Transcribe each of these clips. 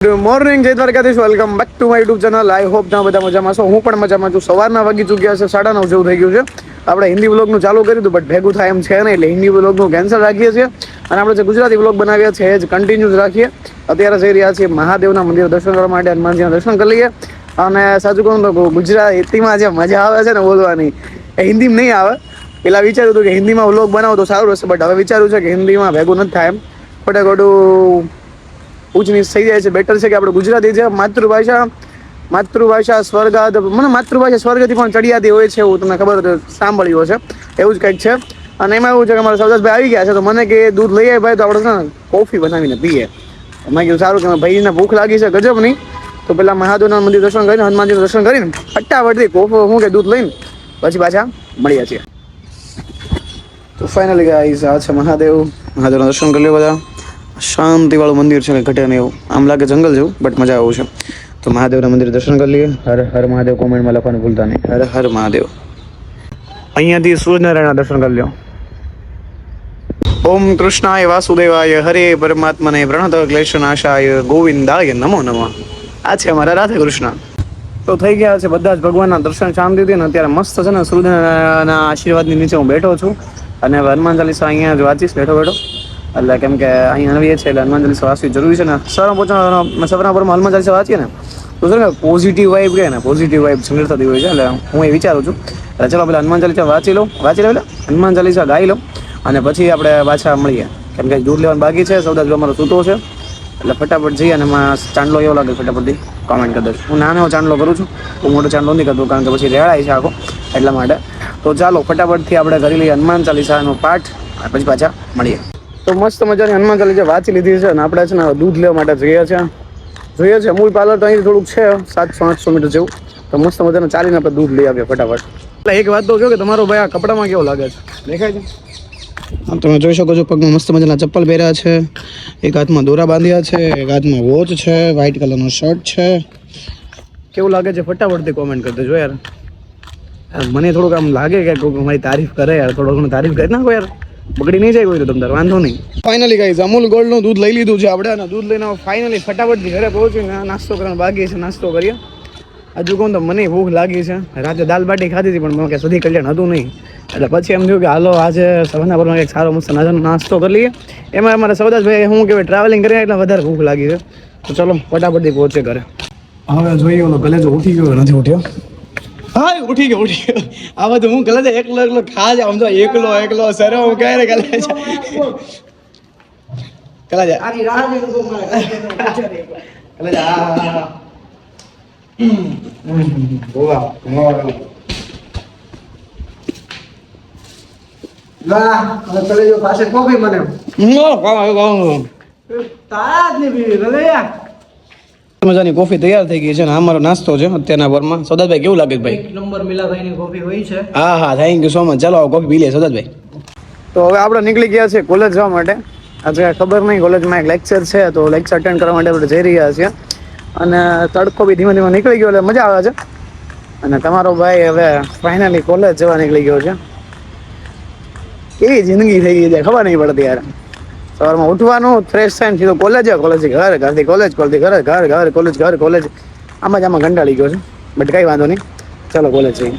Good morning, જય Dwarkadhish. Welcome back to my YouTube channel. I hope તમે બધા મજામાં છો. હું પણ મજામાં છું. સવારના વાગી ચૂક્યા છે 9:30 જેવું થઈ ગયું છે. આપણે હિન્દી વ્લોગનું ચાલુ કર્યું હતું, બટ ભેગું થાય એમ છે નહીં, એટલે હિન્દી વ્લોગનું કેન્સલ રાખીએ છીએ અને આપણે જે ગુજરાતી વ્લોગ બનાવ્યા છે એ જ કન્ટિન્યુ રાખીએ. અત્યારે જઈ રહ્યા છીએ મહાદેવના મંદિર દર્શન કરવા માટે. હનુમાનજીના દર્શન કરી લઈએ. અને સાચું કહું તો ગુજરાતીમાં જે મજા આવે છે ને બોલવાની, એ હિન્દીમાં નહીં આવે. પેલા વિચાર્યું હતું કે હિન્દીમાં વ્લોગ બનાવો તો સારું રહેશે, બટ હવે વિચાર્યું છે કે હિન્દીમાં ભેગું નથી થાય એમ. ખોટે ખોટું ઊંચ નીચ થઈ જાય છે. બેટર છે કે આપણે ગુજરાતી છે, માતૃભાષા સ્વર્ગાદ, મને માતૃભાષા સ્વર્ગથી પણ ચડિયાતી હોય છે એવું તમને ખબર સાંભળ્યું છે, એવું જ કંઈક છે. અને એમાં એવું છે કે મારા સૌદાસભાઈ આવી ગયા છે, તો મને કે દૂધ લઈ આવે ભાઈ, તો આપણે છે ને કોફી બનાવીને પીએ. મેં કીધું સારું કે ભાઈને ભૂખ લાગી છે ગજબની, તો પેલા મહાદેવના મંદિર દર્શન કરીને, હનુમાનજીનું દર્શન કરીને ફટાફટથી કોફી હું કે દૂધ લઈને પછી પાછા મળ્યા છીએ. તો ફાઇનલી ગાઈઝ આ છે મહાદેવના દર્શન કરી લે. બધા શાંતિવાળું મંદિર છે, ઘટે નહીં એવું, આમ લાગે જંગલ જેવું, બટ મજા આવું છે. તો મહાદેવના મંદિર દર્શન કરી લઈએ. હર હર મહાદેવ કોમેન્ટમાં લખવાનું ભૂલતા નહીં, હર હર મહાદેવ. અહીંયાથી સૂર્યનારાયણના દર્શન કરી લ્યો. ઓમ કૃષ્ણાય વાસુદેવાય હરે પરમાત્મને પ્રણત ક્લેશનાશાય ગોવિંદાય નમો નમઃ. આ છે અમારા રાધે કૃષ્ણ. તો થઈ ગયા છે બધા જ ભગવાનના દર્શન શાંતિથી, ને અત્યારે મસ્ત છે ને સૂર્યનારાયણના આશીર્વાદની નીચે હું બેઠો છું અને હનુમાન ચાલીસા અહીંયા જ વાંચીશ બેઠો. એટલે કેમ કે અહીંયા નવીએ છે એટલે હનુમાન ચાલીસા વાંચવી જરૂરી છે ને. સવારના હનુમાન ચાલીસા વાંચીએ ને તો સર પોઝિટિવ વાઇબ કહે ને, પોઝિટિવ વાઇબ જનરેટ થતી હોય છે. એટલે હું એ વિચારું છું, એટલે ચલો પેલા હનુમાન ચાલીસા વાંચી લો એટલે હનુમાન ચાલીસા ગાઈ લો અને પછી આપણે પાછા મળીએ. કેમ કે દૂધ લેવાનું બાકી છે, સૌદા જો અમારો સૂતો છે, એટલે ફટાફટ જઈએ. અને એમાં ચાંદલો એવો લાગે ફટાફટથી કોમેન્ટ કરી દઉં. હું નાનો ચાંદલો કરું છું, હું મોટો ચાંદલો નથી કરતો, કારણ કે પછી રેળાય છે આખો, એટલા માટે. તો ચાલો ફટાફટથી આપણે કરી લઈએ હનુમાન ચાલીસાનો પાઠ, પછી પાછા મળીએ. તો મસ્ત મજાની હનુમાન ચાલીસા વાંચી લીધી છે અને આપણે છે ને દૂધ લેવા માટે જોઈએ છે. અમૂલ પાર્લર તો અહીં થોડુંક છે 700-800 મીટર જેવું, તો મસ્ત મજાનું ચાલીને આપણે દૂધ લઈ આવીએ ફટાફટ. એટલે એક વાત તો કહો કે તમારો ભાઈ આ કપડામાં કેવો લાગે છે, દેખાય છે? તમે જોઈ શકો છો, પગમાં મસ્ત મજાના ચપ્પલ પહેર્યા છે, એક હાથમાં દોરા બાંધ્યા છે, એક હાથમાં વોચ છે, વ્હાઇટ કલરનો શર્ટ છે. કેવું લાગે છે ફટાફટથી કોમેન્ટ કરી દેજો યાર. મને થોડુંક આમ લાગે કે મારી તારીફ કરે યાર, થોડો ઘણો તારીફ કરી નાખો યાર, બગડી નહીં જાય કોઈ તો તમને વાંધો નહીં. ફાઇનલી ગાઈઝ અમૂલ ગોલ્ડનું દૂધ લઈ લીધું છે આપણે, અને દૂધ લઈને ફાઇનલી ફટાફટથી ઘરે પહોંચીને નાસ્તો કરવાનો બાકી છે, નાસ્તો કરીએ. હજુ કહું તો મને ભૂખ લાગી છે. રાતે દાલ બાટી ખાધી હતી, પણ મને સધી કલ્યાણ હતું નહીં, એટલે પછી એમ થયું કે હાલો આજે સવારના પર એક સારો મસ્ત નાસ્તો કરી લઈએ. એમાં અમારા સૌદાસભાઈ શું કહેવાય ટ્રાવેલિંગ કરીને એટલે વધારે ભૂખ લાગી છે. તો ચલો ફટાફટથી પહોંચે ઘરે. હવે જોઈએ ઓલો ગલેજો ઉઠી ગયો નથી ઉઠ્યો? હા ઉઠી ગયો. આ બધું હું ગલે એકલો ખા જાઉં, સમજો એકલો સર હું કહે રે ગલે પાસે કોફી મને મજાની કોફી તૈયાર થઈ ગઈ છે ને અમારો નાસ્તો છે અત્યારના પરમાં. સૌદાસભાઈ કેવું લાગે ભાઈ? એક નંબર મિલાભાઈની કોફી હોય છે. હા થેન્ક યુ સો મચ. ચાલો કોફી પી લઈએ સૌદાસભાઈ. તો હવે આપણે નીકળી ગયા છે કોલેજ જવા માટે. આજે ખબર નહીં, કોલેજમાં એક લેક્ચર છે, તો લેક્ચર અટેન્ડ કરવા માટે આપણે જઈ રહ્યા છીએ. અને તડકો બી ધીમે ધીમે નીકળી ગયો એટલે મજા આવે છે. અને તમારો ભાઈ હવે ફાઇનલી કોલેજ જવા નીકળી ગયો છે. કેવી જિંદગી થઈ ગઈ છે ખબર નહીં પડતી યાર. સવારમાં ઉઠવાનું, ફ્રેશ થઈને સીધો કોલેજ, કોલેજથી ઘર, ઘરથી કોલેજ, કોલેજથી ઘર, ઘર કોલેજ. આમાં જ આમાં કંટાળી ગયો છે, બટ કંઈ વાંધો નહીં, ચાલો કોલેજ જઈએ.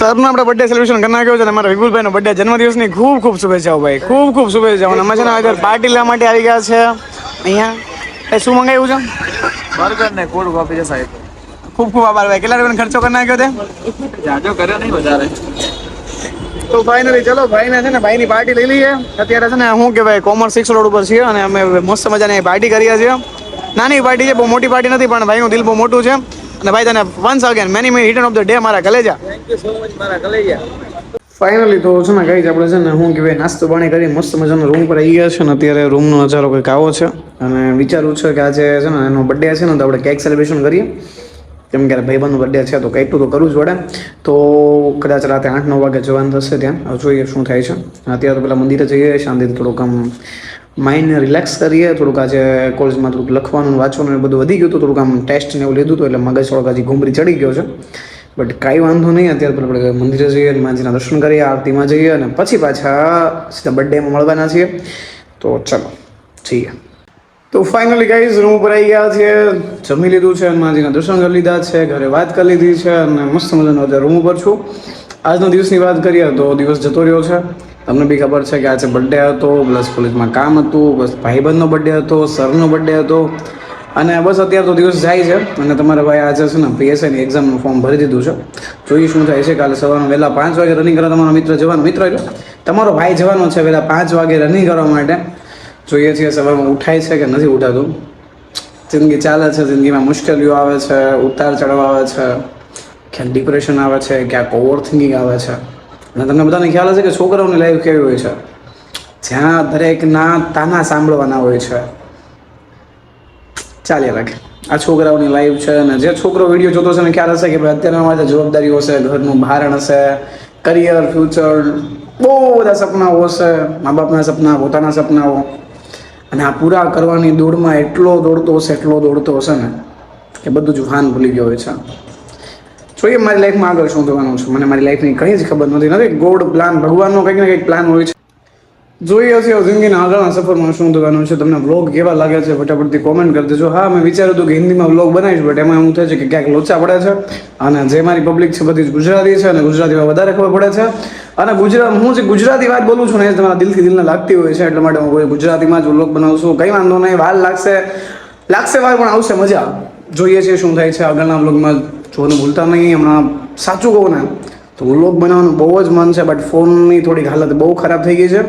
સરનો આપણે બર્થડે સેલિબ્રેશન કરી નાખ્યો છે. અમારા વિપુલભાઈનો બર્થડે જન્મદિવસની ખૂબ ખૂબ શુભેચ્છાઓ ભાઈ, ખૂબ ખૂબ શુભેચ્છાઓ. અમે છે ને અત્યારે પાર્ટી લેવા માટે આવી ગયા છે અહીંયા. એ શું મંગાવ્યું છે? બર્ગર ને કોલ્ડ કોફી છે સાહેબ. ખૂબ ખૂબ આભાર ભાઈ. કેટલા રૂપિયાનો ખર્ચો કરી નાખ્યો તે? જાજો કર્યો નહીં વધારે. તો ફાઇનલી ચલો ભાઈને છે ને ભાઈની પાર્ટી લઈ લઈએ. અત્યારે છે ને શું કહેવાય કોમર્સ 6 રોડ ઉપર છીએ અને અમે મસ્ત મજાની પાર્ટી કરીએ છીએ. નાની પાર્ટી છે, બહુ મોટી પાર્ટી નથી, પણ ભાઈનું દિલ બહુ મોટું છે. અને ભાઈ તને once again many return of the day મારા કલેજા. થેન્ક યુ સો મચ મારા કલેજા. ફાઇનલી તો છે ને કઈ આપણે છે ને હું કહેવાય નાસ્તો પાણી કરી મસ્ત મજાનો રૂમ પર આવી ગયા છે ને અત્યારે રૂમનો નજારો કંઈક આવો છે અને વિચારવું છે કે આજે છે ને એનો બર્થડે છે ને તો આપણે કેક સેલિબ્રેશન કરીએ કેમ કે ભાઈબંધનો બર્થડે છે તો કંઈક તો કરવું જ પડે તો કદાચ રાતે 8-9 વાગે જવાનું થશે ત્યાં હવે જોઈએ શું થાય છે અત્યારે તો પેલા મંદિરે જઈએ શાંતિથી થોડુંક આમ માઇન્ડને રિલેક્સ કરીએ થોડુંક આજે કોલેજમાં થોડુંક લખવાનું વાંચવાનું એ બધું વધી ગયું હતું થોડુંક આમ ટેસ્ટ ને એવું લીધું હતું એટલે મગજ થોડોક હજી ઘૂમરી ચડી ગયો છે બટ કાંઈ વાંધો નહીં અત્યારે પેલા આપણે મંદિરે જઈએ માજીના દર્શન કરીએ આરતીમાં જઈએ અને પછી પાછા સીધા બર્થડેમાં મળવાના છીએ તો ચલો જઈએ તો ફાઇનલી ગાઈઝ રૂમ ઉપર આવી ગયા છીએ જમી લીધું છે માજીના દર્શન કરી લીધા છે ઘરે વાત કરી લીધી છે અને મસ્ત મજાનો અત્યારે રૂમ ઉપર છું આજનો દિવસની વાત કરીએ તો દિવસ જતો રહ્યો છે તમને બી ખબર છે કે આજે બર્થડે હતો પ્લસ કોલેજમાં કામ હતું બસ ભાઈબંધનો બર્થડે હતો સરનો બર્થડે હતો અને બસ અત્યારે તો દિવસ જાય છે અને તમારા ભાઈ આજે છે ને પીએસઆઈની એક્ઝામનું ફોર્મ ભરી દીધું છે જોઈએ શું થાય છે કાલે સવારમાં વહેલા 5 વાગે રનિંગ કરવા તમારો મિત્ર જવાનો મિત્ર એટલે તમારો ભાઈ જવાનો છે વહેલા 5 વાગે રનિંગ કરવા માટે જોઈએ છીએ સવારમાં ઉઠાય છે કે નથી ઉઠાતું જિંદગી ચાલે છે જિંદગીમાં મુશ્કેલીઓ આવે છે ઉતાર ચઢાવ આવે છે ક્યાંક ડિપ્રેશન આવે છે ક્યાંક ઓવર થિંકિંગ આવે છે અને તમને બધાને ખ્યાલ હશે કે છોકરાઓની લાઈફ કેવી હોય છે જ્યાં દરેકના તાના સાંભળવાના હોય છે ચાલ્યા રાખે આ છોકરાઓની લાઈફ છે અને જે છોકરો વિડીયો જોતો છે ને ખ્યાલ હશે કે ભાઈ અત્યારે અમારે જવાબદારીઓ હશે ઘરનું ભારણ હશે કરિયર ફ્યુચર બહુ બધા સપનાઓ હશે મા બાપના સપના પોતાના સપનાઓ અને આ પૂરા કરવાની દોડમાં એટલો દોડતો હશે ને કે બધું જ ભાન ભૂલી ગયો હોય છે જોઈએ મારી લાઈફમાં આગળ શું થવાનું છે મને મારી લાઈફની કંઈ જ ખબર નથી ગોડ પ્લાન ભગવાનનો કંઈક ને કંઈક પ્લાન હોય છે જોઈએ હશે જિંદગીના આગળના સફરમાં શું થવાનું છે તમને વ્લોગ કેવા લાગે છે ફટાફટથી કોમેન્ટ કરી દેજો હા મેં વિચાર્યું હતું કે હિન્દીમાં વ્લોગ બનાવીશ બટ એમાં એવું થાય છે કે ક્યાંક લોચા પડે છે અને જે મારી પબ્લિક છે બધી જ ગુજરાતી છે અને ગુજરાતીમાં વધારે ખબર પડે છે અને હું જે ગુજરાતી વાત બોલું છું ને એ તમારા દિલને લાગતી હોય છે એટલા માટે હું કોઈ ગુજરાતીમાં જ વ્લોગ બનાવું છું કંઈ વાંધો નહીં વાર લાગશે વાર પણ આવશે મજા જોઈએ છીએ શું થાય છે આગળના વ્લોગમાં જોવાનું ભૂલતા નહીં હમણાં સાચું કહું ને તો વ્લોગ બનાવવાનું બહુ જ મન છે બટ ફોનની થોડીક હાલત બહુ ખરાબ થઈ ગઈ છે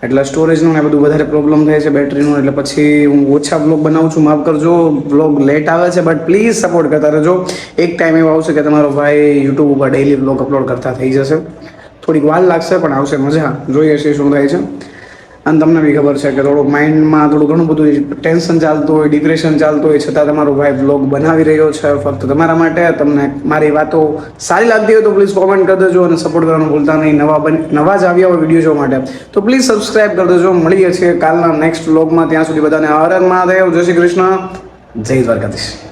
એટલે સ્ટોરેજનું ને બધું વધારે પ્રોબ્લેમ થાય છે બેટરીનું એટલે પછી હું ઓછા વ્લોગ બનાવું છું માફ કરજો વ્લોગ લેટ આવે છે બટ પ્લીઝ સપોર્ટ કરતા રહેજો એક ટાઈમ એવો આવશે કે તમારો ભાઈ યુટ્યુબ ઉપર ડેઈલી વ્લોગ અપલોડ કરતા થઈ જશે થોડીક વાર લાગશે પણ આવશે મજા જોઈએ છે શું થાય છે અને તમને બી ખબર છે કે થોડુંક માઇન્ડમાં થોડું ઘણું બધું ટેન્શન ચાલતું હોય ડિપ્રેશન ચાલતું હોય છતાં તમારો ભાઈ વ્લોગ બનાવી રહ્યો છે ફક્ત તમારા માટે તમને મારી વાતો સારી લાગતી હોય તો પ્લીઝ કોમેન્ટ કરી દેજો અને સપોર્ટ કરવાનું ભૂલતા નહીં નવા જ આવ્યા હોય વિડીયો જોવા માટે તો પ્લીઝ સબસ્ક્રાઇબ કરી દેજો મળીએ છીએ કાલના નેક્સ્ટ વ્લોગમાં ત્યાં સુધી બધાને હર હર મહાદેવ જય શ્રી કૃષ્ણ જય દ્વારકાધીશ